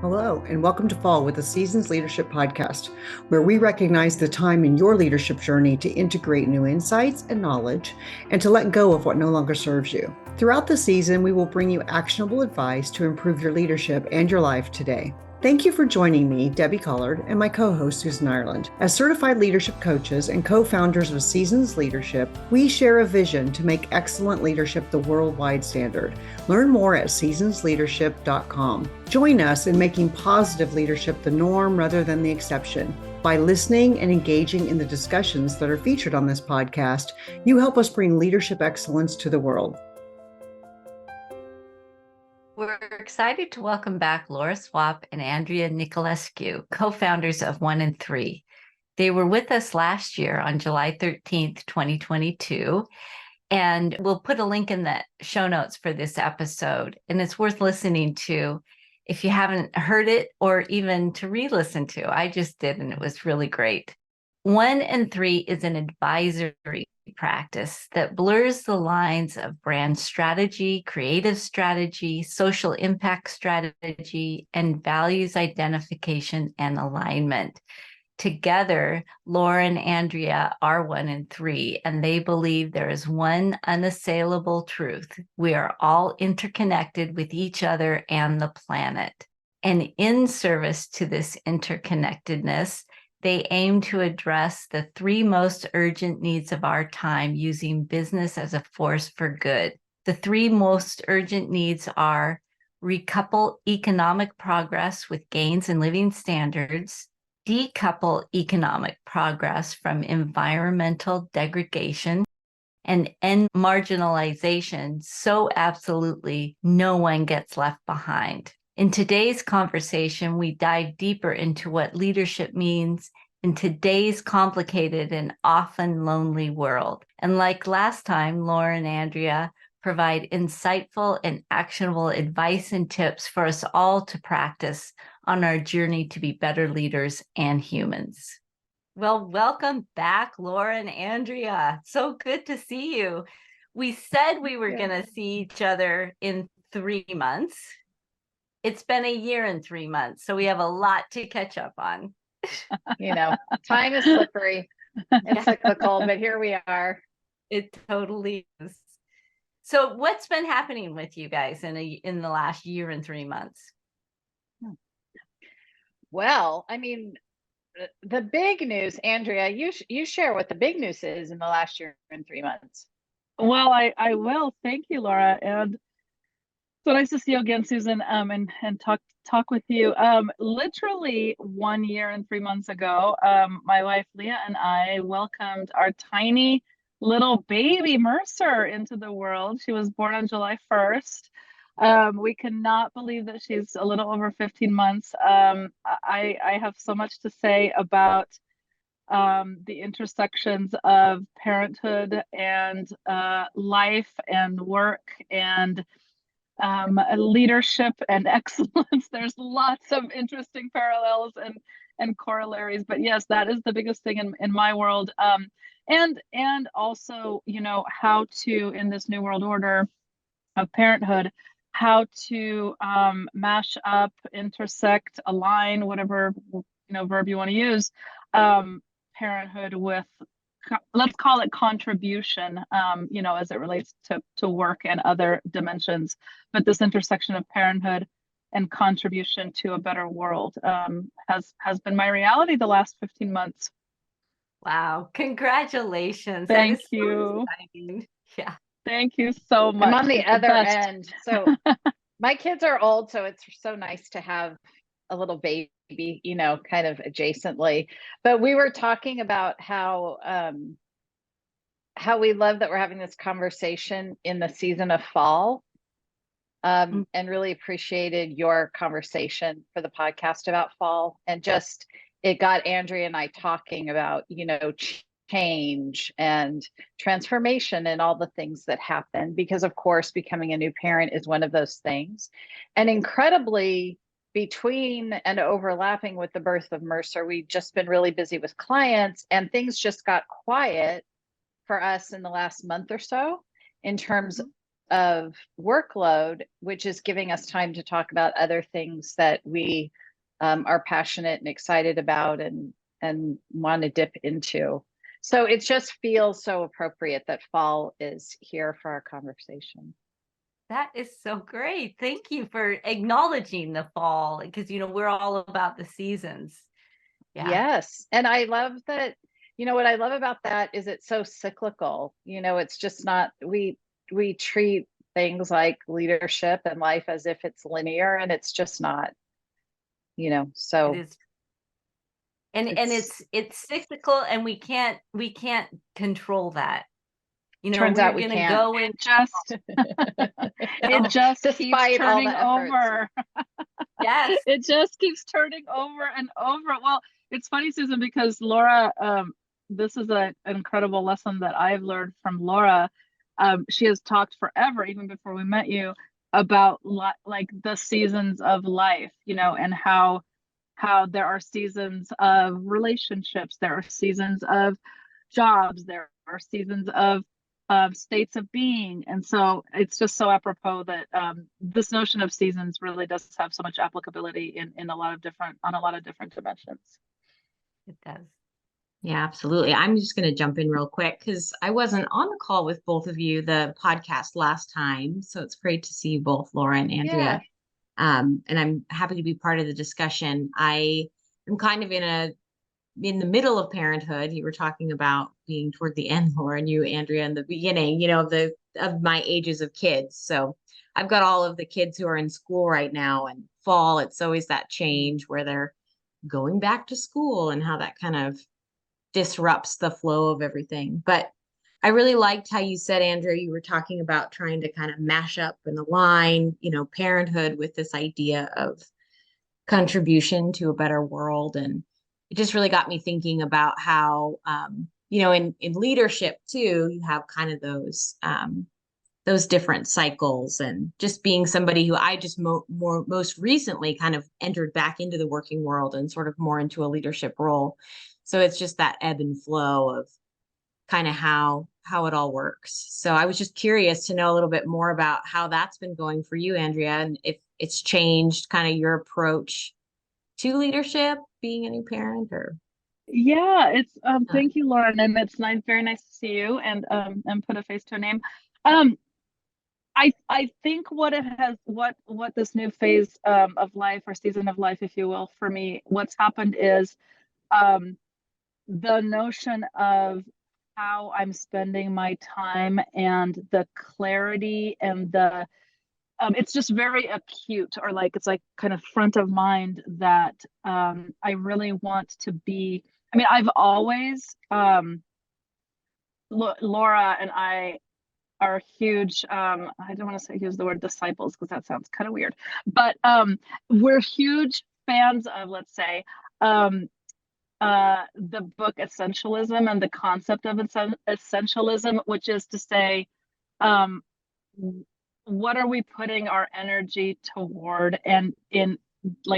Hello, and welcome to Fall with the Seasons Leadership Podcast, where we recognize the time in your leadership journey to integrate new insights and knowledge and to let go of what no longer serves you. Throughout the season, we will bring you actionable advice to improve your leadership and your life today. Thank you for joining me, Debbie Collard, and my co-host, Susan Ireland. As certified leadership coaches and co-founders of Seasons Leadership, we share a vision to make excellent leadership the worldwide standard. Learn more at seasonsleadership.com. Join us in making positive leadership the norm rather than the exception. By listening and engaging in the discussions that are featured on this podcast, you help us bring leadership excellence to the world. We're excited to welcome back Laura Swapp and Andreea Niculescu, co-founders of 1 and 3. They were with us last year on July 13th, 2022, and we'll put a link in the show notes for this episode, and it's worth listening to if you haven't heard it or even to re-listen to. I just did, and it was really great. 1 and 3 is an advisory practice that blurs the lines of brand strategy, creative strategy, social impact strategy, and values identification and alignment. Together, Laura and Andreea are 1 and 3, and they believe there is one unassailable truth. We are all interconnected with each other and the planet. And in service to this interconnectedness, they aim to address the 3 most urgent needs of our time using business as a force for good. The 3 most urgent needs are recouple economic progress with gains in living standards, decouple economic progress from environmental degradation, and end marginalization so absolutely no one gets left behind. In today's conversation, we dive deeper into what leadership means in today's complicated and often lonely world. And like last time, Laura and Andreea provide insightful and actionable advice and tips for us all to practice on our journey to be better leaders and humans. Well, welcome back, Laura and Andreea. So good to see you. We said we were going to see each other in 3 months. It's been a year and 3 months, so we have a lot to catch up on. You know, time is slippery and cyclical, but here we are. It totally is. So what's been happening with you guys in the last year and 3 months? Well, I mean, the big news, Andreea, you share what the big news is in the last year and 3 months. Well, I will. Thank you, Laura. And so nice to see you again, Susan, and talk with you. Literally 1 year and 3 months ago, my wife Leah and I welcomed our tiny little baby Mercer into the world. She was born on July 1st. We cannot believe that she's a little over 15 months. I have so much to say about the intersections of parenthood and life and work and leadership and excellence. There's lots of interesting parallels and corollaries, but yes, that is the biggest thing in my world. And also, you know, how to, in this new world order of parenthood, how to mash up, intersect, align, whatever, you know, verb you want to use, parenthood with, let's call it contribution, you know, as it relates to work and other dimensions. But this intersection of parenthood and contribution to a better world has been my reality the last 15 months. Wow. Congratulations. Thank you. So yeah. Thank you so much. I'm on the other end. So my kids are old, so it's so nice to have a little baby, you know, kind of adjacently. But we were talking about how we love that we're having this conversation in the season of fall, and really appreciated your conversation for the podcast about fall, and just it got Andreea and I talking about, you know, change and transformation and all the things that happen, because of course becoming a new parent is one of those things. And incredibly, between and overlapping with the birth of Mercer, we've just been really busy with clients, and things just got quiet for us in the last month or so in terms of workload, which is giving us time to talk about other things that we are passionate and excited about and want to dip into. So it just feels so appropriate that fall is here for our conversation. That is so great. Thank you for acknowledging the fall, because, we're all about the seasons. Yeah. Yes. And I love that, what I love about that is it's so cyclical. It's just not, we treat things like leadership and life as if it's linear, and it's just not, so. It is. And it's cyclical, and we can't control that. Turns out we gonna can't. go and it just keeps turning over. Yes. It just keeps turning over and over. Well, it's funny, Susan, because Laura, this is an incredible lesson that I've learned from Laura. She has talked forever, even before we met you, about like the seasons of life, and how there are seasons of relationships, there are seasons of jobs, there are seasons of states of being. And so it's just so apropos that this notion of seasons really does have so much applicability on a lot of different dimensions. It does. Yeah, absolutely. I'm just going to jump in real quick because I wasn't on the call with both of you, the podcast last time. So it's great to see you both, Laura and Andrea. Yeah. And I'm happy to be part of the discussion. I am kind of in the middle of parenthood. You were talking about being toward the end, Laura, and you, Andrea, in the beginning, of my ages of kids. So I've got all of the kids who are in school right now, and fall, it's always that change where they're going back to school and how that kind of disrupts the flow of everything. But I really liked how you said, Andrea, you were talking about trying to kind of mash up and align, parenthood with this idea of contribution to a better world. And it just really got me thinking about how, in leadership too, you have kind of those different cycles, and just being somebody who I just most recently kind of entered back into the working world and sort of more into a leadership role. So it's just that ebb and flow of kind of how it all works. So I was just curious to know a little bit more about how that's been going for you, Andrea, and if it's changed kind of your approach to leadership, being a new parent. Or yeah, it's thank you, Lauren, and it's very nice to see you and put a face to a name. I think what this new phase of life, or season of life, if you will, for me, what's happened is the notion of how I'm spending my time and the clarity and the it's just very acute, or it's like kind of front of mind that I really want to be. I mean, I've always Laura and I are huge, I don't want to use the word disciples because that sounds kind of weird, but we're huge fans of, let's say, the book Essentialism and the concept of essentialism, which is to say, what are we putting our energy toward, and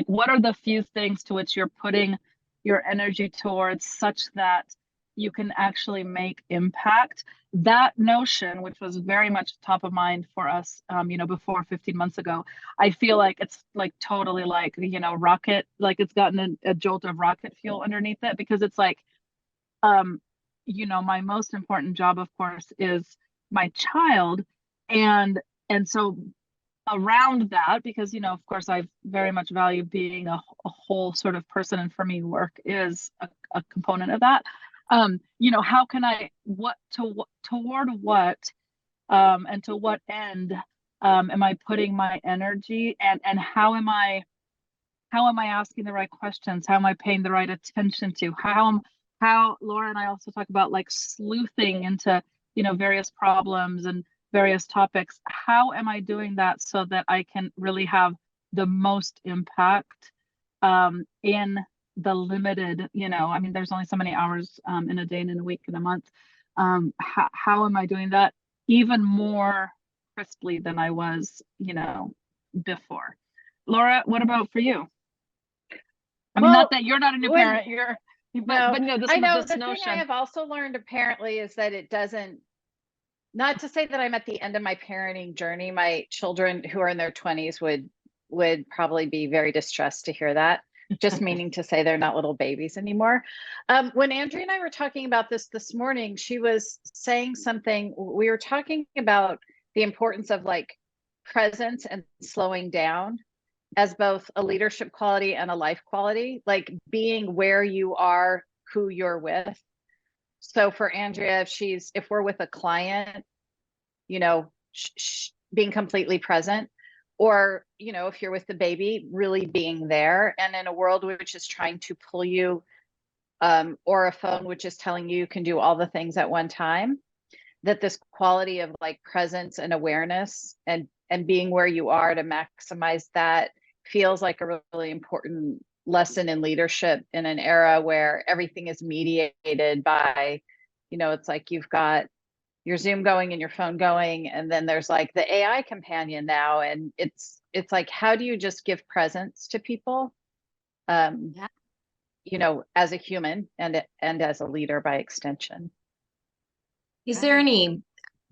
what are the few things to which you're putting your energy towards such that you can actually make impact. That notion, which was very much top of mind for us, before 15 months ago, I feel like it's totally rocket, it's gotten a jolt of rocket fuel underneath it, because it's my most important job, of course, is my child. And so around that, because, of course, I very much value being a whole sort of person. And for me, work is a component of that. How can I, toward what, and to what end, am I putting my energy, and how am I asking the right questions? How am I paying the right attention to how Laura and I also talk about sleuthing into, various problems and various topics. How am I doing that so that I can really have the most impact in the limited, there's only so many hours in a day and in a week and a month. How am I doing that even more crisply than I was, before? Laura, what about for you? I mean, not that you're not a new parent, but I know this the notion. thing I have also learned apparently is that it doesn't not to say that I'm at the end of my parenting journey. My children who are in their 20s would probably be very distressed to hear that. Just meaning to say they're not little babies anymore. When Andrea and I were talking about this morning, she was saying something. We were talking about the importance of like presence and slowing down as both a leadership quality and a life quality, like being where you are, who you're with. So for Andrea, if we're with a client, you know, being completely present, or, you know, if you're with the baby, really being there. And in a world which is trying to pull you, or a phone which is telling you can do all the things at one time, that this quality of like presence and awareness and being where you are to maximize that feels like a really important lesson in leadership in an era where everything is mediated by, you know, it's like you've got your Zoom going and your phone going, and then there's like the AI companion now, and it's like, how do you just give presence to people, you know, as a human and as a leader by extension. Is there any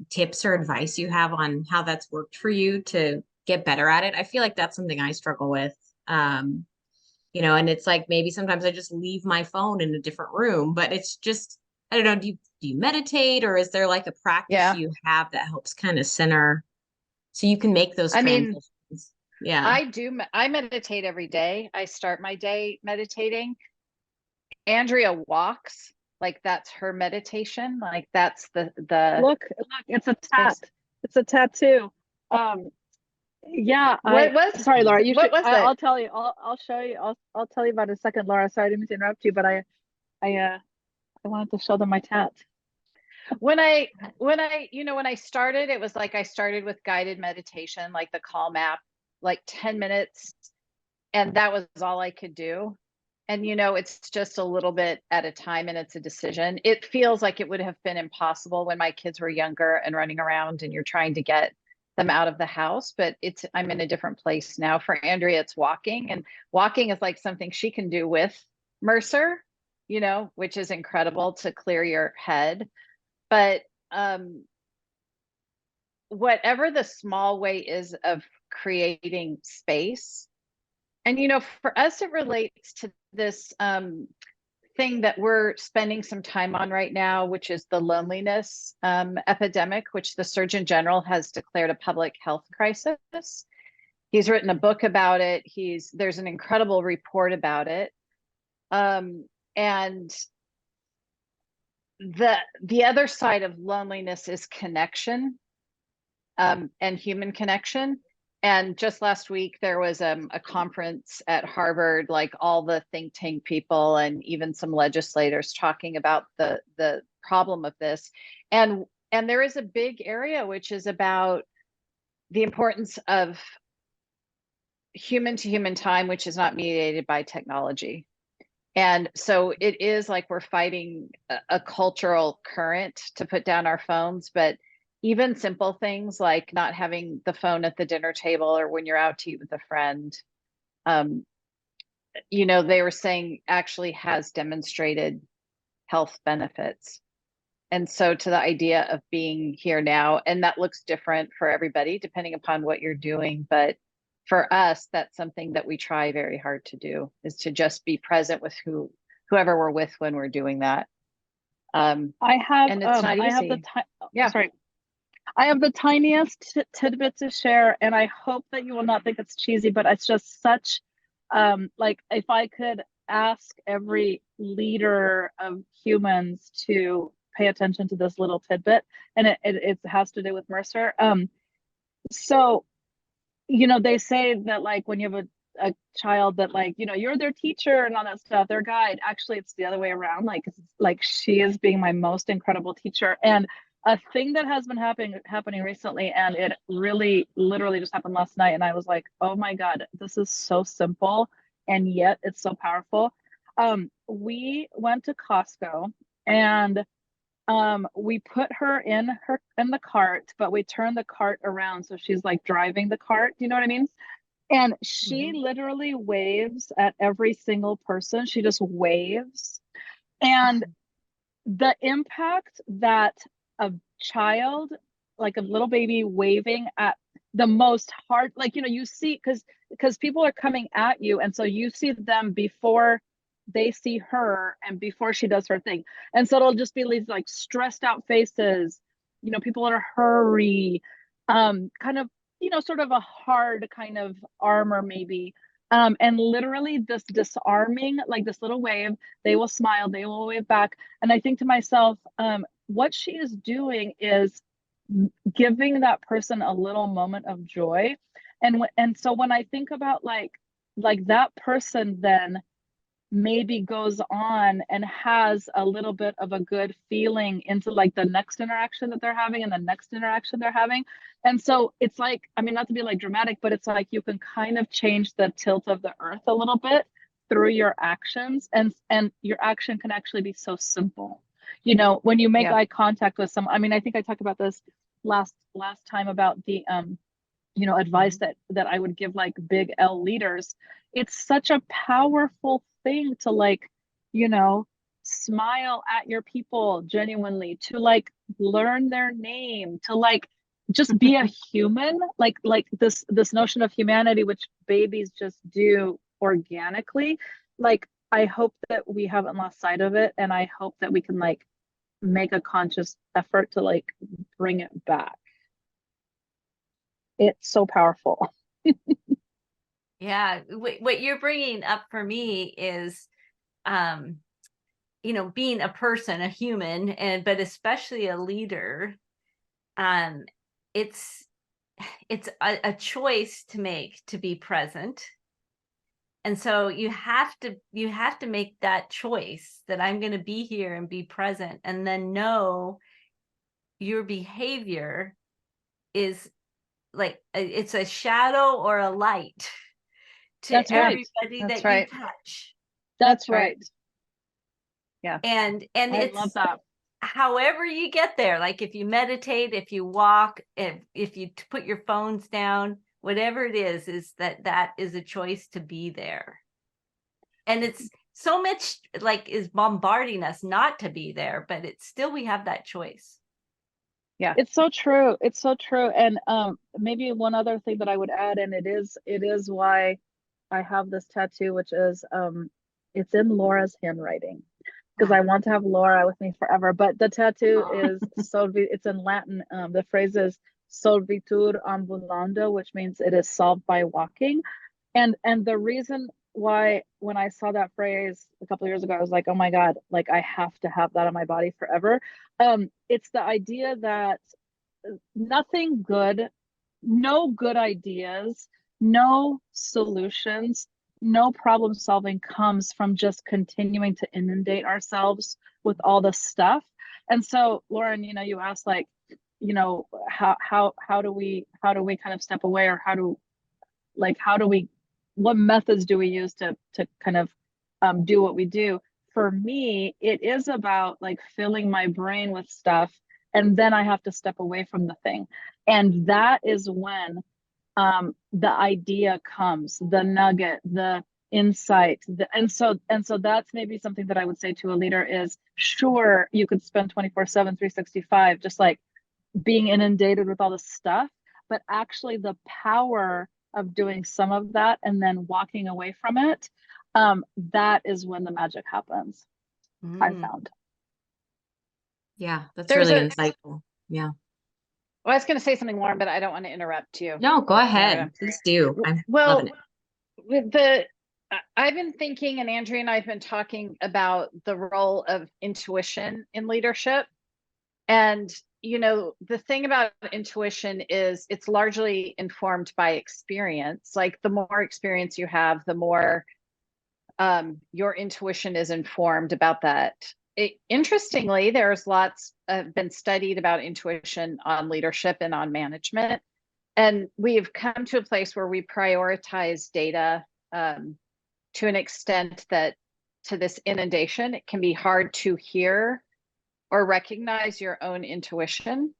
tips or advice you have on how that's worked for you to get better at it? I feel like that's something I struggle with. You know, and it's like maybe sometimes I just leave my phone in a different room, but it's just, I don't know, do you meditate, or is there like a practice you have that helps kind of center so you can make those transitions? Yeah. I meditate every day. I start my day meditating. Andrea walks, like that's her meditation. Like that's the look, it's a tat. It's a tattoo. Yeah. Sorry, Laura. I'll tell you. I'll show you. I'll tell you about it in a second, Laura. Sorry, I didn't mean to interrupt you, but I wanted to show them my tat. When I started, it was like I started with guided meditation, like the Calm app, like 10 minutes, and that was all I could do. And you know, it's just a little bit at a time, and it's a decision. It feels like it would have been impossible when my kids were younger and running around and you're trying to get them out of the house, but I'm in a different place now. For Andrea, it's walking, and walking is like something she can do with Mercer, you know, which is incredible to clear your head. But whatever the small way is of creating space, and you know, for us, it relates to this thing that we're spending some time on right now, which is the loneliness epidemic, which the Surgeon General has declared a public health crisis. He's written a book about it. There's an incredible report about it. And the other side of loneliness is connection, and human connection. And just last week, there was a conference at Harvard, like all the think tank people and even some legislators talking about the problem of this. And there is a big area which is about the importance of human to human time, which is not mediated by technology. And so it is like we're fighting a cultural current to put down our phones, but even simple things like not having the phone at the dinner table or when you're out to eat with a friend, you know, they were saying actually has demonstrated health benefits. And so to the idea of being here now, and that looks different for everybody depending upon what you're doing, but for us, that's something that we try very hard to do, is to just be present with whoever we're with when we're doing that. And it's not easy. I have the tiniest tidbit to share, and I hope that you will not think it's cheesy, but it's just such, like, if I could ask every leader of humans to pay attention to this little tidbit, and it has to do with Mercer. So, you know, they say that like when you have a child that like, you know, you're their teacher and all that stuff, their guide. Actually, it's the other way around. Like she is being my most incredible teacher. And a thing that has been happening recently, and it really literally just happened last night, and I was like, oh my God, this is so simple and yet it's so powerful. We went to Costco, and we put her in the cart, but we turned the cart around so she's like driving the cart, you know what I mean? And she literally waves at every single person. She just waves. And the impact that a child like a little baby waving at the most hard, like, you see, because people are coming at you, and so you see them before they see her and before she does her thing. And so it'll just be these like stressed out faces, people in a hurry, kind of, sort of a hard kind of armor maybe. And literally this disarming, like this little wave, they will smile, they will wave back. And I think to myself, what she is doing is giving that person a little moment of joy. And so when I think about like that person then maybe goes on and has a little bit of a good feeling into like the next interaction that they're having and the next interaction they're having. And so it's like, I mean, not to be like dramatic, but it's like you can kind of change the tilt of the earth a little bit through your actions, and your action can actually be so simple. When you make eye contact with someone, I mean, I think I talked about this last time about the advice that I would give like big L leaders. It's such a powerful thing to like, smile at your people genuinely, to like learn their name, to like just be a human, like this notion of humanity, which babies just do organically. Like, I hope that we haven't lost sight of it, and I hope that we can like make a conscious effort to like bring it back. It's so powerful. Yeah, what you're bringing up for me is, being a person, a human, but especially a leader. It's a choice to make, to be present. And so you have to make that choice that I'm going to be here and be present, and then know your behavior is like it's a shadow or a light to everybody that you touch. That's right. Yeah. And I love that. However you get there, like if you meditate, if you walk, if you put your phones down, whatever it is that is a choice to be there. And it's so much like is bombarding us not to be there, but it's still, we have that choice. Yeah. It's so true. It's so true. And maybe one other thing that I would add, and it is why I have this tattoo, which is it's in Laura's handwriting, because I want to have Laura with me forever. But the tattoo is it's in Latin. The phrase is solvitur ambulando, which means it is solved by walking. And the reason why, when I saw that phrase a couple of years ago, I was like, oh my God, like I have to have that on my body forever. It's the idea that nothing good, no good ideas, no solutions, no problem solving comes from just continuing to inundate ourselves with all the stuff. And so, Lauren, you asked like, how do we kind of step away, or what methods do we use to kind of do what we do? For me, it is about like filling my brain with stuff, and then I have to step away from the thing. And that is when the idea comes, the nugget, the insight. And so that's maybe something that I would say to a leader is, sure, you could spend 24/7, 365, just like being inundated with all this stuff, but actually the power of doing some of that and then walking away from it, that is when the magic happens. I found. Yeah, that's really insightful. Yeah. Well, I was going to say something, Lauren, but I don't want to interrupt you. No, go ahead. Please do. I'm loving it. I've been thinking, and Andrea and I have been talking about the role of intuition in leadership. And, the thing about intuition is it's largely informed by experience. Like the more experience you have, the more your intuition is informed about that. Interestingly, there's lots been studied about intuition on leadership and on management. And we've come to a place where we prioritize data to an extent that to this inundation, it can be hard to hear or recognize your own intuition.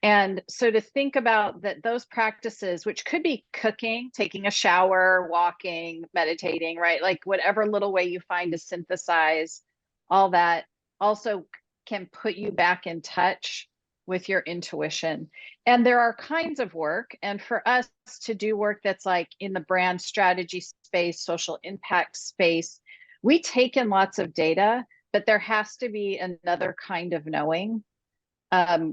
And so to think about that, those practices, which could be cooking, taking a shower, walking, meditating, right? Like whatever little way you find to synthesize all that, also can put you back in touch with your intuition. And there are kinds of work, and for us to do work that's like in the brand strategy space, social impact space, we take in lots of data, but there has to be another kind of knowing,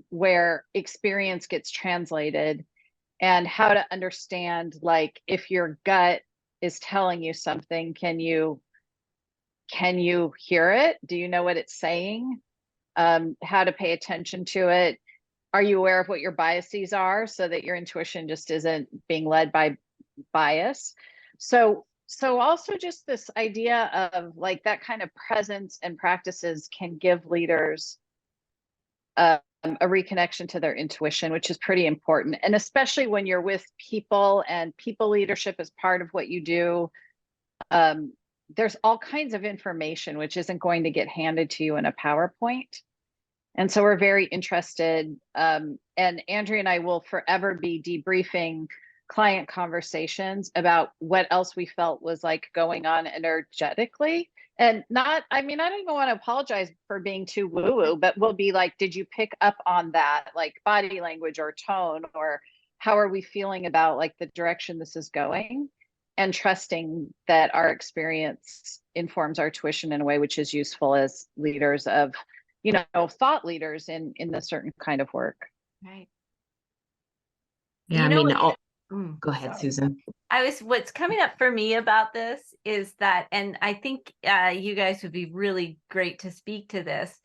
where experience gets translated, and how to understand, like, if your gut is telling you something, can you hear it? Do you know what it's saying? How to pay attention to it. Are you aware of what your biases are, so that your intuition just isn't being led by bias? So also just this idea of like that kind of presence and practices can give leaders a reconnection to their intuition, which is pretty important. And especially when you're with people and people leadership is part of what you do, there's all kinds of information which isn't going to get handed to you in a PowerPoint. And so we're very interested, and Andrea and I will forever be debriefing client conversations about what else we felt was like going on energetically. And not, I mean, I don't even want to apologize for being too woo-woo, but we'll be like, did you pick up on that, like body language or tone, or how are we feeling about like the direction this is going? And trusting that our experience informs our tuition in a way which is useful as leaders of, you know, thought leaders in this certain kind of work. Right. Yeah, You I know mean, what- go ahead, sorry. Susan. What's coming up for me about this is that, and I think you guys would be really great to speak to this.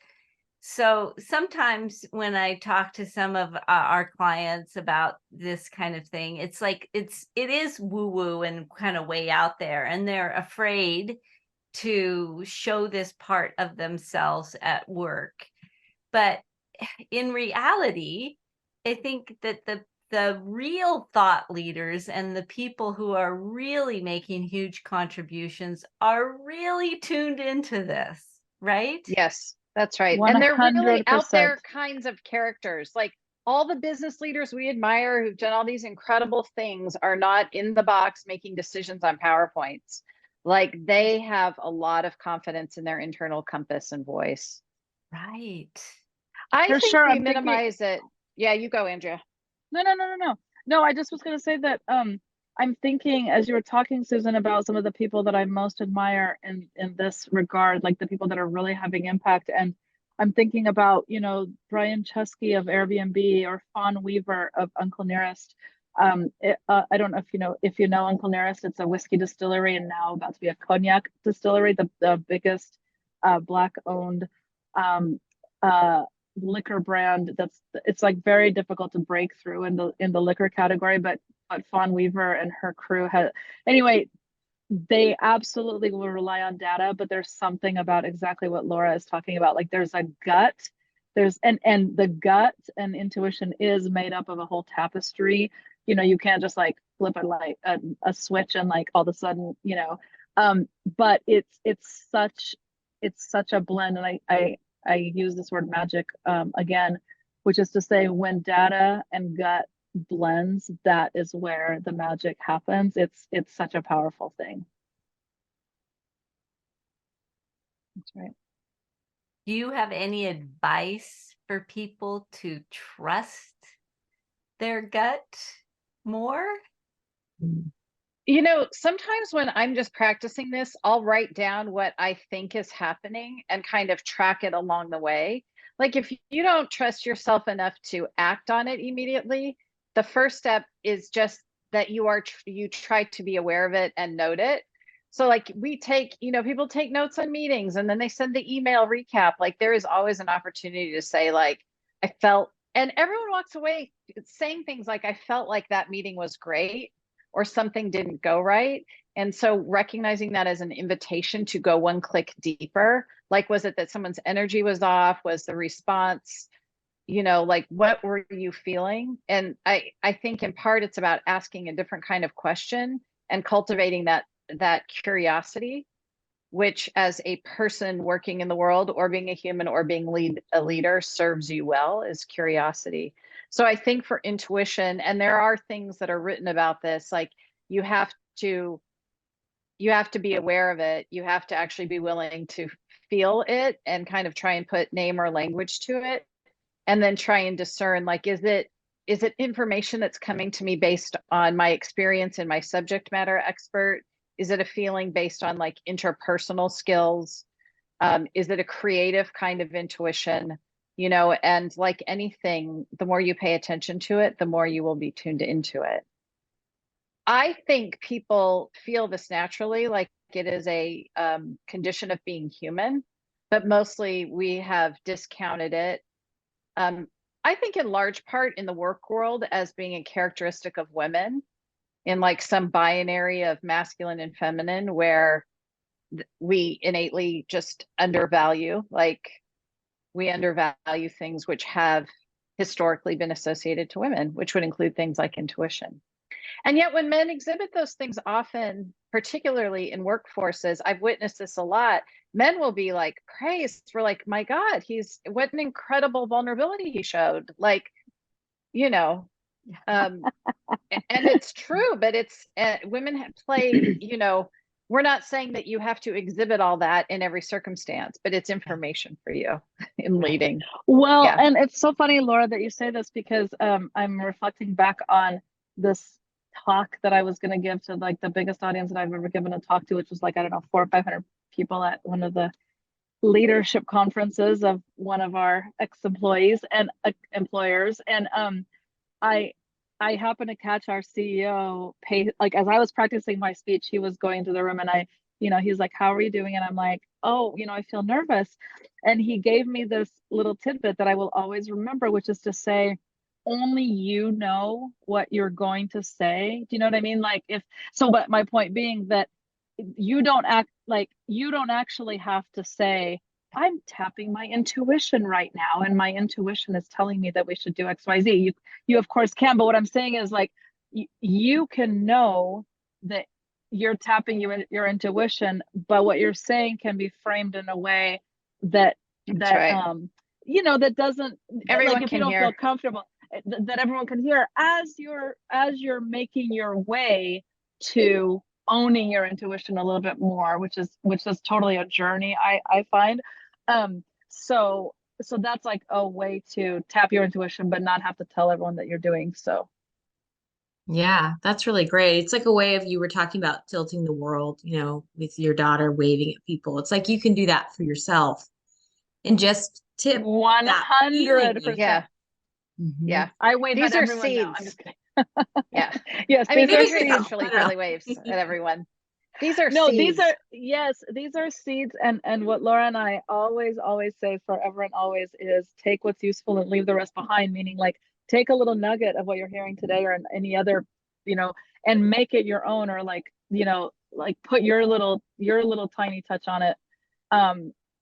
So sometimes when I talk to some of our clients about this kind of thing, it's like it is woo-woo and kind of way out there, and they're afraid to show this part of themselves at work. But in reality, I think that the real thought leaders and the people who are really making huge contributions are really tuned into this, right? Yes, that's right. And they're really 100%. out there kinds of characters. Like all the business leaders we admire who've done all these incredible things are not in the box making decisions on PowerPoints. Like they have a lot of confidence in their internal compass and voice. Right. I For think sure, we I'm thinking- minimize it. Yeah, you go, Andrea. No, I just was going to say that I'm thinking, as you were talking, Susan, about some of the people that I most admire in this regard, like the people that are really having impact. And I'm thinking about, you know, Brian Chesky of Airbnb, or Fawn Weaver of Uncle Nearest. I don't know if you know Uncle Nearest. It's a whiskey distillery and now about to be a cognac distillery, the biggest Black-owned liquor brand. It's like very difficult to break through in the liquor category, but Fawn Weaver and her crew anyway, they absolutely will rely on data, but there's something about exactly what Laura is talking about. Like there's a gut, and the gut and intuition is made up of a whole tapestry. You know, you can't just like flip it like a switch and like all of a sudden, you know, but it's such a blend. And I use this word magic again, which is to say when data and gut blends, that is where the magic happens. It's such a powerful thing. That's right. Do you have any advice for people to trust their gut more? You know, sometimes when I'm just practicing this, I'll write down what I think is happening and kind of track it along the way. Like if you don't trust yourself enough to act on it immediately, the first step is just that you try to be aware of it and note it. So like we take, you know, people take notes on meetings and then they send the email recap. Like there is always an opportunity to say like, I felt, and everyone walks away saying things like, I felt like that meeting was great, or something didn't go right. And so recognizing that as an invitation to go one click deeper, like, was it that someone's energy was off? Was the response, you know, like, what were you feeling? And I think in part it's about asking a different kind of question and cultivating that curiosity, which as a person working in the world or being a human or being a leader serves you well, is curiosity. So I think for intuition, and there are things that are written about this, like you have to be aware of it. You have to actually be willing to feel it and kind of try and put name or language to it. and then try and discern, like, is it information that's coming to me based on my experience and my subject matter expert? Is it a feeling based on like interpersonal skills? Is it a creative kind of intuition? You know, and like anything, the more you pay attention to it, the more you will be tuned into it. I think people feel this naturally, like it is a condition of being human, but mostly we have discounted it. I think in large part in the work world as being a characteristic of women, in like some binary of masculine and feminine, where we innately just undervalue, like we undervalue things which have historically been associated to women, which would include things like intuition. And yet when men exhibit those things often, particularly in workforces, I've witnessed this a lot, men will be like praised for like, my God, what an incredible vulnerability he showed. Like, you know, and it's true, but it's women play, you know, we're not saying that you have to exhibit all that in every circumstance, but it's information for you in leading. Well, yeah. And it's so funny, Laura, that you say this, because I'm reflecting back on this talk that I was going to give to like the biggest audience that I've ever given a talk to, which was like, I don't know, 400 or 500 people at one of the leadership conferences of one of our ex-employees and employers. And I happened to catch our CEO like as I was practicing my speech, he was going to the room, and he's like, how are you doing? And I'm like, oh, I feel nervous. And he gave me this little tidbit that I will always remember, which is to say, only you know what you're going to say. Do you know what I mean? Like but my point being that you don't actually have to say, I'm tapping my intuition right now, and my intuition is telling me that we should do X, Y, Z. You of course can, but what I'm saying is like, you can know that you're tapping your intuition, but what you're saying can be framed in a way that right. That doesn't, everyone like if can you don't hear. Feel comfortable, that everyone can hear as you're making your way to owning your intuition a little bit more, which is totally a journey I find. So that's like a way to tap your intuition, but not have to tell everyone that you're doing so. Yeah, that's really great. It's like a way of, you were talking about tilting the world, with your daughter waving at people. It's like you can do that for yourself and just tip 100%. Yeah. Mm-hmm. Yeah. I wave these at are everyone seeds. now. I'm just kidding. Yeah. Yes. I mean, these Andreea naturally probably waves at everyone. These are seeds. These are seeds. And what Laura and I always say forever and always is take what's useful and leave the rest behind, meaning like take a little nugget of what you're hearing today or any other, and make it your own, or like, like put your little tiny touch on it,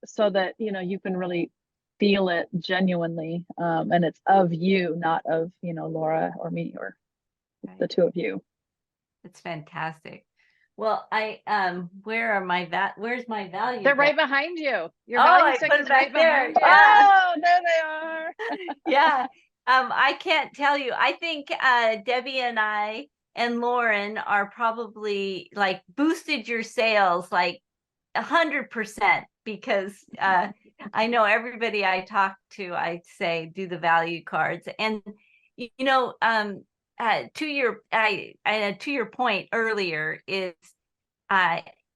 so that, you can really feel it genuinely. And it's of you, not of, Laura or me or the two of you. It's fantastic. Well, where's my value? They're right behind you. Your value stick is right behind you. Oh, there they are. Yeah. I can't tell you. I think Debbie and I and Lauren are probably like boosted your sales like 100%, because I know everybody I talk to, I say do the value cards. And to your point earlier is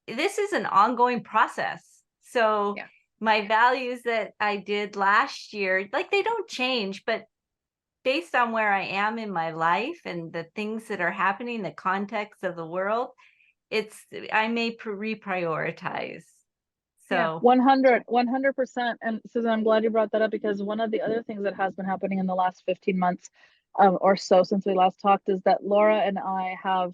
this is an ongoing process. So yeah. My values that I did last year, like they don't change, but based on where I am in my life and the things that are happening, the context of the world, I may reprioritize. So yeah, 100%. And Susan, I'm glad you brought that up, because one of the other things that has been happening in the last 15 months or so since we last talked is that Laura and I have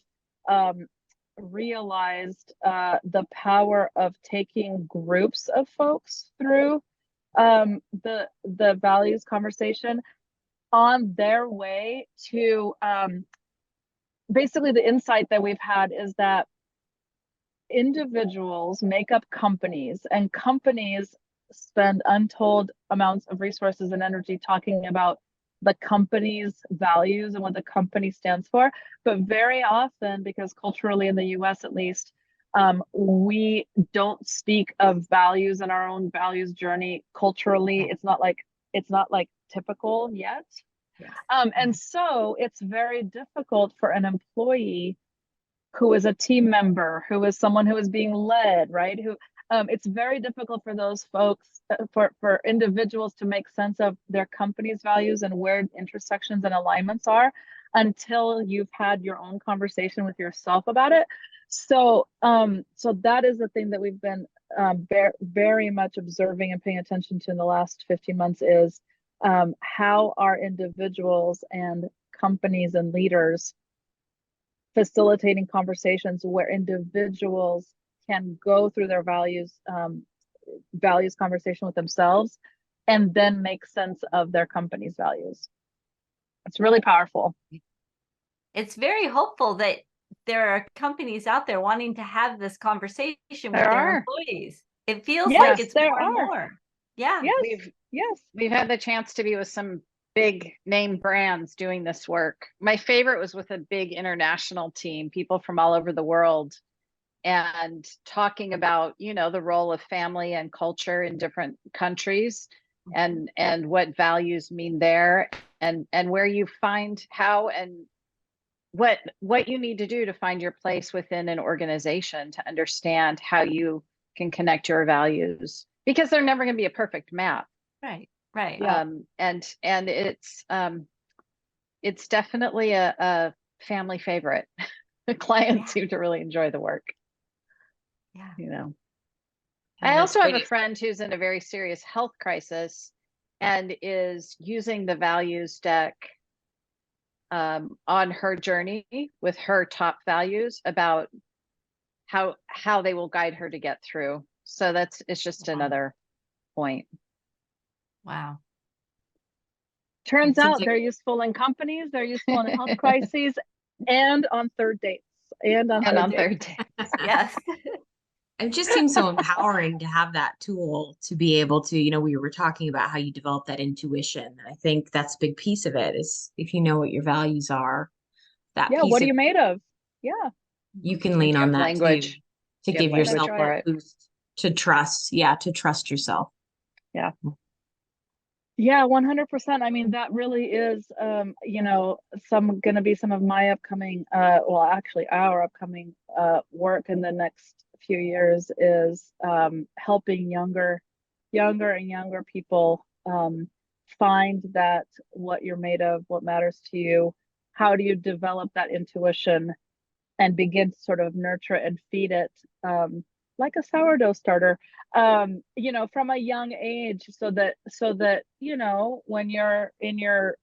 realized the power of taking groups of folks through the values conversation on their way to basically the insight that we've had is that individuals make up companies, and companies spend untold amounts of resources and energy talking about the company's values and what the company stands for. But very often, because culturally in the US at least, we don't speak of values and our own values journey culturally. It's not like it's not like typical yet. Yes. And so it's very difficult for an employee who is a team member, who is someone who is being led, right? Who it's very difficult for those folks, for individuals to make sense of their company's values and where intersections and alignments are until you've had your own conversation with yourself about it. So, so that is the thing that we've been very much observing and paying attention to in the last 15 months is how are individuals and companies and leaders facilitating conversations where individuals can go through their values conversation with themselves and then make sense of their company's values. It's really powerful. It's very hopeful that there are companies out there wanting to have this conversation with There their are. employees. It feels Yes, like it's there more and are. more. Yeah. Yes. Yes. We've had the chance to be with some big name brands doing this work. My favorite was with a big international team, people from all over the world, and talking about, you know, the role of family and culture in different countries and what values mean there, and where you find how and what you need to do to find your place within an organization to understand how you can connect your values, because they're never going to be a perfect map. Right. Right. Yeah. And it's definitely a family favorite. The clients seem to really enjoy the work. Yeah. You know, Yeah, I that's also have a great. friend who's in a very serious health crisis and is using the values deck on her journey with her top values about how they will guide her to get through. So it's just Wow. another point. Wow. Turns It seems out like they're useful in companies, they're useful in health crises, and on third dates. And on And on third dates. third day. Yes. it just seems so empowering to have that tool to be able to, you know, we were talking about how you develop that intuition. And I think that's a big piece of it is if you know what your values are, that Yeah, piece what are of you made of? Yeah. you can lean You on have that too language. to You have give language yourself for that it. boost to trust. Yeah, to trust yourself. Yeah. Yeah, 100%. I mean, that really is, you know, going to be some of my upcoming, well, actually our upcoming work in the next few years is helping younger and younger people find that what you're made of, what matters to you, how do you develop that intuition and begin to sort of nurture and feed it like a sourdough starter, you know, from a young age, so that you know, when you're in your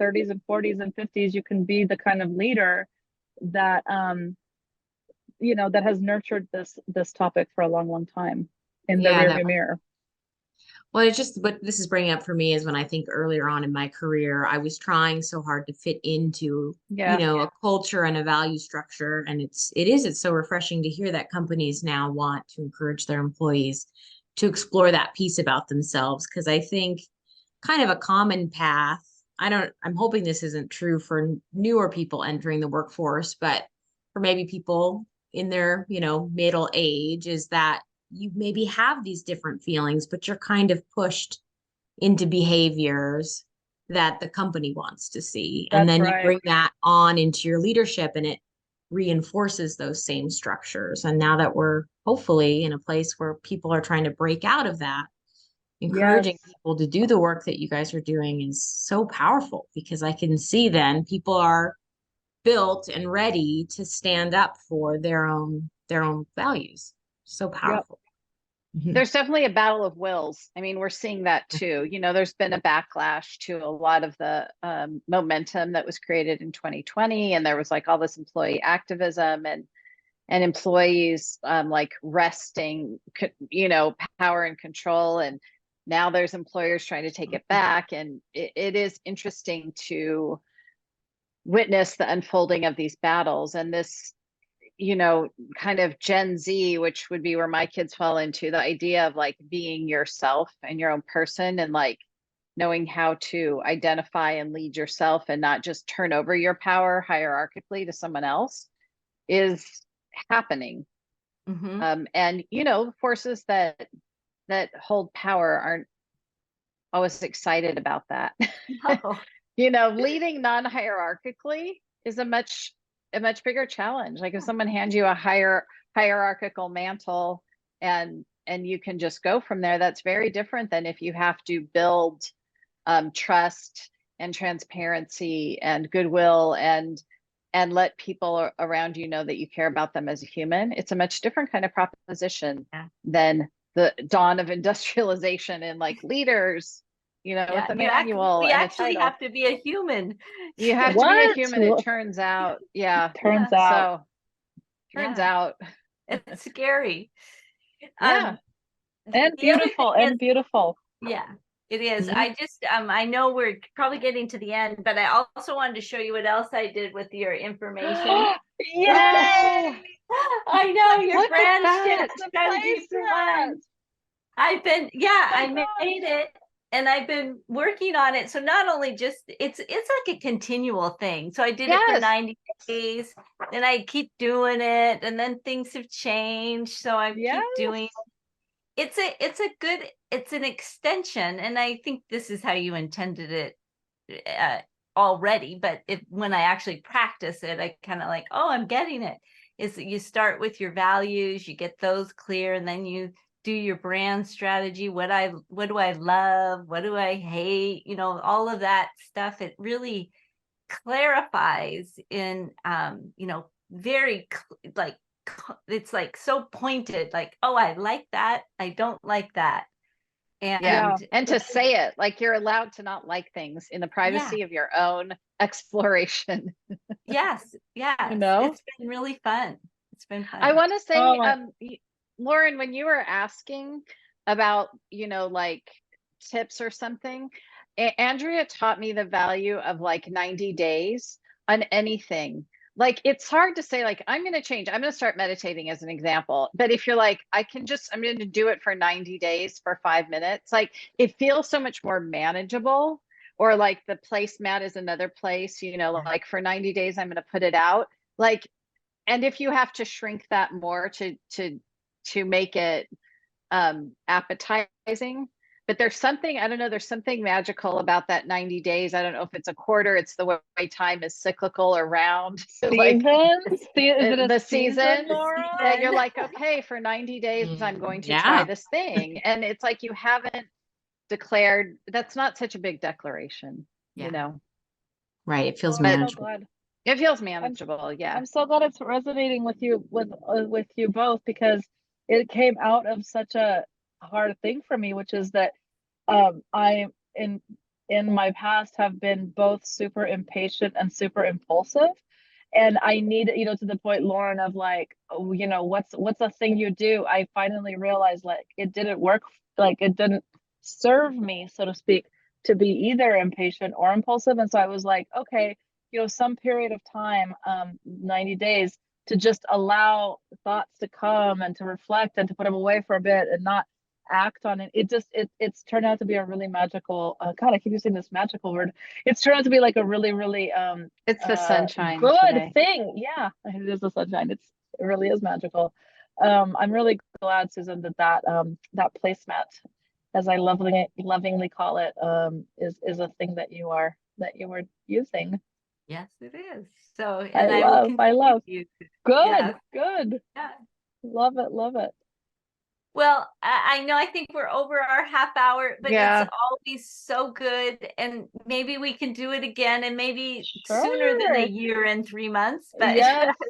30s and 40s and 50s, you can be the kind of leader that you know, that has nurtured this topic for a long time in the Yeah, rearview mirror. well, it's just what this is bringing up for me is when I think earlier on in my career, I was trying so hard to fit into, Yeah. you know, a culture and a value structure. And it's so refreshing to hear that companies now want to encourage their employees to explore that piece about themselves. Cause I think kind of a common path, I'm hoping this isn't true for newer people entering the workforce, but for maybe people in their, you know, middle age is that you maybe have these different feelings, but you're kind of pushed into behaviors that the company wants to see. And That's then you right. bring that on into your leadership and it reinforces those same structures. And now that we're hopefully in a place where people are trying to break out of that, encouraging Yes. people to do the work that you guys are doing is so powerful because I can see then people are built and ready to stand up for their own values. So Yep. powerful. There's definitely a battle of wills. I mean, we're seeing that too. You know, there's been a backlash to a lot of the momentum that was created in 2020, and there was like all this employee activism and employees like wresting, you know, power and control. And now there's employers trying to take it back, and it is interesting to witness the unfolding of these battles and this, you know, kind of Gen Z, which would be where my kids fall into, the idea of like being yourself and your own person and like knowing how to identify and lead yourself and not just turn over your power hierarchically to someone else is happening. Mm-hmm. And, you know, forces that hold power I was excited about that. Oh, You know, leading non-hierarchically is a much bigger challenge. Like if someone hands you a hierarchical mantle and you can just go from there, that's very different than if you have to build trust and transparency and goodwill and let people around you know that you care about them as a human. It's a much different kind of proposition than the dawn of industrialization and like leaders, you know, with a manual we and a actually title. have to be a human. You have to be a human, it turns out. Yeah. Turns out. So turns out. It's scary. Yeah. And beautiful and beautiful. Yeah, it is. I just I know we're probably getting to the end, but I also wanted to show you what else I did with your information. Yay! I know your Look at brand that. shift strategy for one. I've been I made it and I've been working on it. So not only just it's like a continual thing. So I did it for 90 days, then I keep doing it, and then things have changed. So I keep doing it's an extension, and I think this is how you intended it already, but when I actually practice it, I kind of like, oh, I'm getting it. Is that you start with your values, you get those clear, and then you do your brand strategy. What do I love? What do I hate? You know, all of that stuff. It really clarifies in very like it's like so pointed, like, oh, I like that, I don't like that. And to say it, like you're allowed to not like things in the privacy of your own exploration. Yes. You know? It's been really fun. It's been fun. I want to say, Lauren, when you were asking about, you know, like tips or something, Andrea taught me the value of like 90 days on anything. Like it's hard to say like I'm going to change, I'm going to start meditating as an example, but if you're like I'm going to do it for 90 days for 5 minutes, like it feels so much more manageable. Or like the placemat is another place, you know, like for 90 days I'm going to put it out, like, and if you have to shrink that more to make it appetizing. But there's something, I don't know, there's something magical about that 90 days. I don't know if it's a quarter, it's the way time is cyclical or round. Like the season, that you're like, okay, for 90 days, I'm going to try this thing. And it's like, you haven't declared, that's not such a big declaration, you know? Right. It feels manageable. It feels manageable. I'm so glad it's resonating with you, with you both, because it came out of such a hard thing for me, which is that I in my past have been both super impatient and super impulsive, and I need, you know, to the point, Lauren, of like, oh, you know, what's the thing you do? I finally realized like it didn't work, like it didn't serve me, so to speak, to be either impatient or impulsive. And so I was like, okay, you know, some period of time, 90 days, to just allow thoughts to come and to reflect and to put them away for a bit and not act on it. It's turned out to be a really magical, God, I keep using this magical word. It's turned out to be like a really, really it's the sunshine good today. thing. Yeah, it is the sunshine. It really is magical. I'm really glad, Susan, that placemat, as I lovingly call it, is a thing that you are using. Yes, it is. So, and I love. Good. Yeah. Love it. Well, I know, I think we're over our half hour, but it's always so good. And maybe we can do it again, and maybe sooner than a year and 3 months, but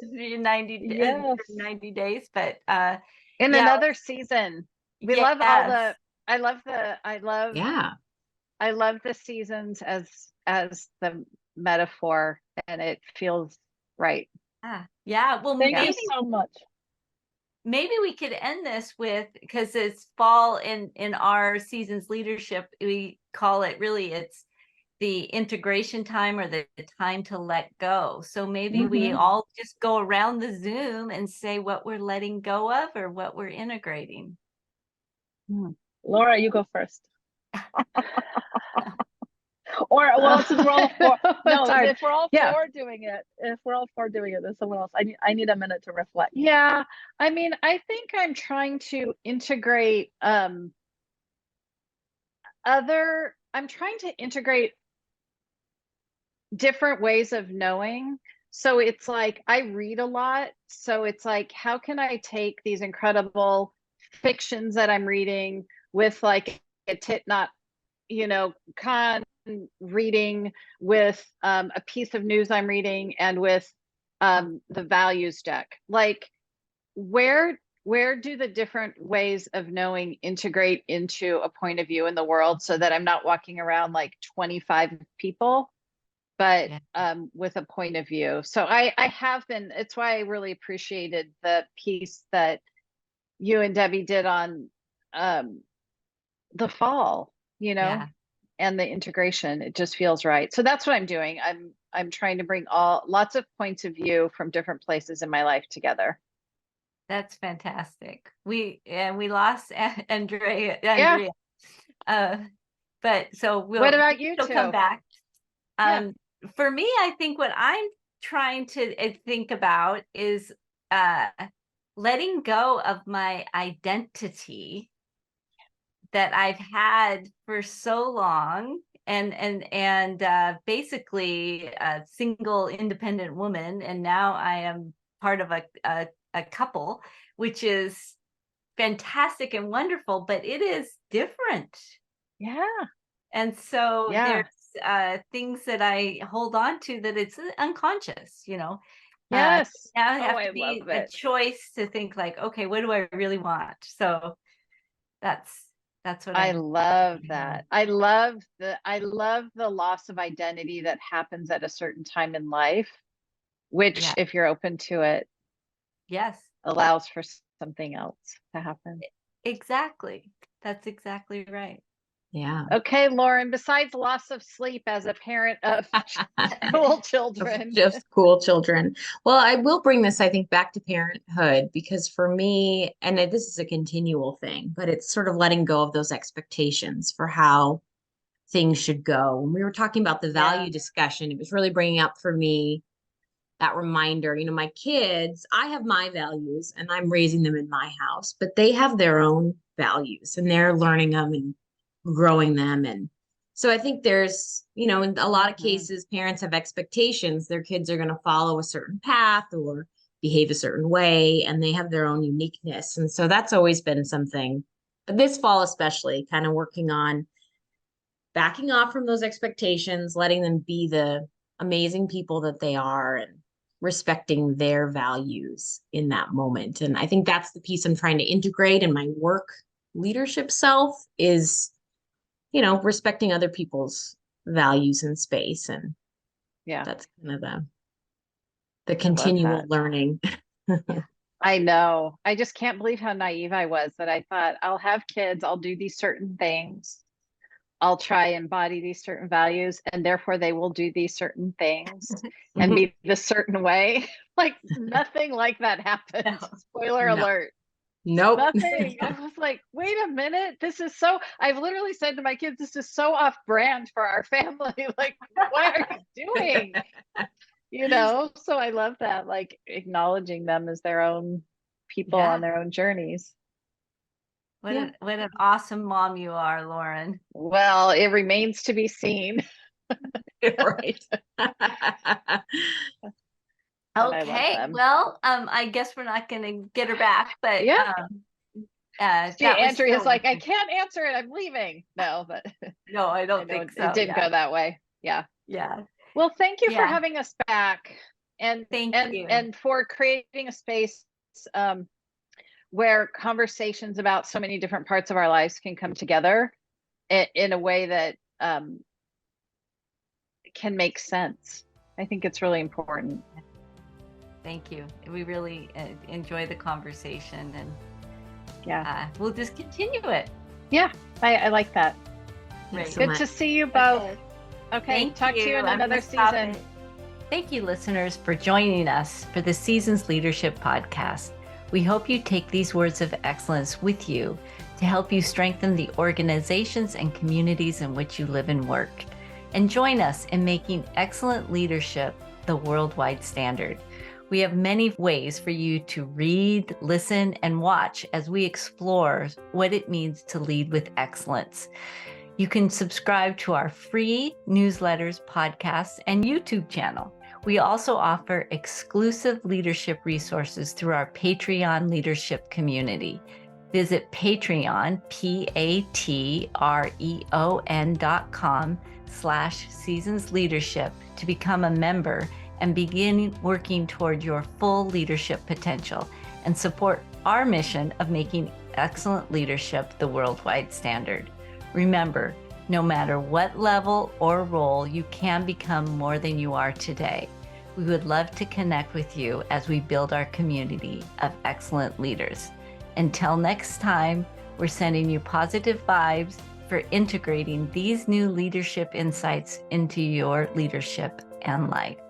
90 days. But in another season. We love all the I love the seasons as the metaphor, and it feels right. Well, thank you so much. Maybe we could end this with, because it's fall in our season's leadership, we call it, really, it's the integration time, or the time to let go. So maybe we all just go around the Zoom and say what we're letting go of or what we're integrating. Laura, you go first. Or, well, since we're all four, if we're all four doing it, then someone else. I need a minute to reflect. Yeah, I mean, I think I'm trying to integrate I'm trying to integrate different ways of knowing. So it's like I read a lot. So it's like, how can I take these incredible fictions that I'm reading with like a tit not, con reading, with a piece of news I'm reading, and with the values deck. Like, where do the different ways of knowing integrate into a point of view in the world, so that I'm not walking around like 25 people, but with a point of view? So I have been, it's why I really appreciated the piece that you and Debbie did on the fall, and the integration. It just feels right. So that's what I'm doing. I'm trying to bring lots of points of view from different places in my life together. That's fantastic. We lost Andrea. But so what about you she'll two? come back. For me, I think what I'm trying to think about is letting go of my identity that I've had for so long, and basically a single independent woman, and now I am part of a couple, which is fantastic and wonderful, but it is different. Yeah. And so there's things that I hold on to that it's unconscious, Yes. Now I have to be a choice to think like, okay, what do I really want? So that's what I love that. I love the loss of identity that happens at a certain time in life, which if you're open to it, allows for something else to happen. Exactly. That's exactly right. Yeah. Okay, Lauren, besides loss of sleep as a parent of school children. Just school children. Well, I will bring this, I think, back to parenthood, because for me, and this is a continual thing, but it's sort of letting go of those expectations for how things should go. When we were talking about the value discussion, it was really bringing up for me that reminder, my kids, I have my values and I'm raising them in my house, but they have their own values and they're learning them and growing them. And so I think there's, in a lot of cases, parents have expectations their kids are going to follow a certain path or behave a certain way, and they have their own uniqueness. And so that's always been something, but this fall especially, kind of working on backing off from those expectations, letting them be the amazing people that they are, and respecting their values in that moment. And I think that's the piece I'm trying to integrate in my work leadership self is, respecting other people's values in space. And that's kind of the continual learning. I know. I just can't believe how naive I was, that I thought I'll have kids, I'll do these certain things, I'll try and embody these certain values, and therefore they will do these certain things and be the certain way. Like nothing like that happened. No. Spoiler alert. Nope. Nothing. I was like, wait a minute. I've literally said to my kids, this is so off brand for our family. Like, what are you doing? So I love that, like acknowledging them as their own people on their own journeys. What an awesome mom you are, Lauren. Well, it remains to be seen. Right. Okay. Well, I guess we're not going to get her back, but Andrea's like, I can't answer it. I'm leaving. No, but no, I don't think so. It didn't go that way. Yeah. Yeah. Well, thank you for having us back, and thank you, and for creating a space where conversations about so many different parts of our lives can come together in a way that can make sense. I think it's really important. Thank you. We really enjoy the conversation, and we'll just continue it. Yeah, I like that. Great. Good to see you both. Okay, talk to you in another season. Thank you, listeners, for joining us for the Seasons Leadership Podcast. We hope you take these words of excellence with you to help you strengthen the organizations and communities in which you live and work. And join us in making excellent leadership the worldwide standard. We have many ways for you to read, listen, and watch as we explore what it means to lead with excellence. You can subscribe to our free newsletters, podcasts, and YouTube channel. We also offer exclusive leadership resources through our Patreon leadership community. Visit Patreon, patreon.com/Seasons Leadership to become a member and begin working toward your full leadership potential and support our mission of making excellent leadership the worldwide standard. Remember, no matter what level or role, you can become more than you are today. We would love to connect with you as we build our community of excellent leaders. Until next time, we're sending you positive vibes for integrating these new leadership insights into your leadership and life.